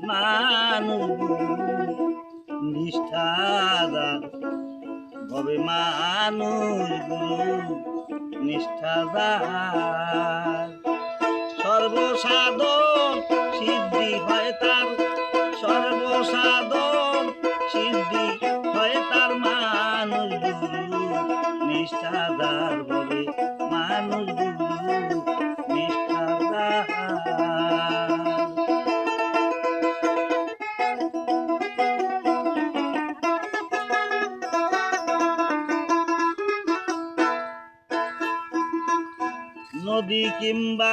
মানুষ নিষ্ঠাদার ভবে মানুষ গুরু নিষ্ঠাদার সর্বসাধন সিদ্ধি হয় তার সর্বসাধন সিদ্ধি হয় তার মানুষ গুরু নিষ্ঠাদার ভবে মানুষ গুরু নিষ্ঠাদার নদী কিংবা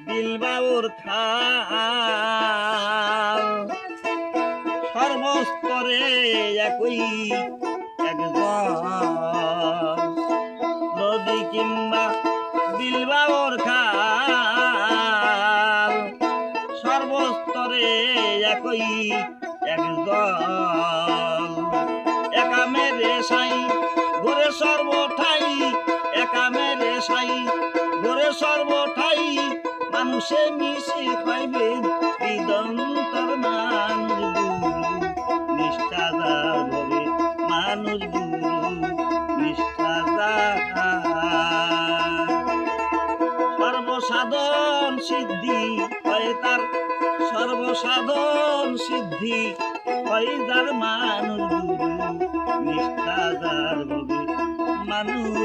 বিলবাউর খাল সর্বস্তরে একই একজন নদী কিংবা বিলবাউর খাল সর্বস্তরে একই একজন একা মেরে সাই ঘুরে সর্বঠাই একা মেরে সাই ঘুরে সর্বঠাই মানুষে মিশে খাইবে হৃদন্তর মানুষ গুরু নিষ্ঠাদার ভবে মানুষ গুরু নিষ্ঠাদার সর্বসাধন সিদ্ধি হয় তার সর্বসাধন সিদ্ধি হয় তার মানুষ গুরু নিষ্ঠাদার ভবে মানুষ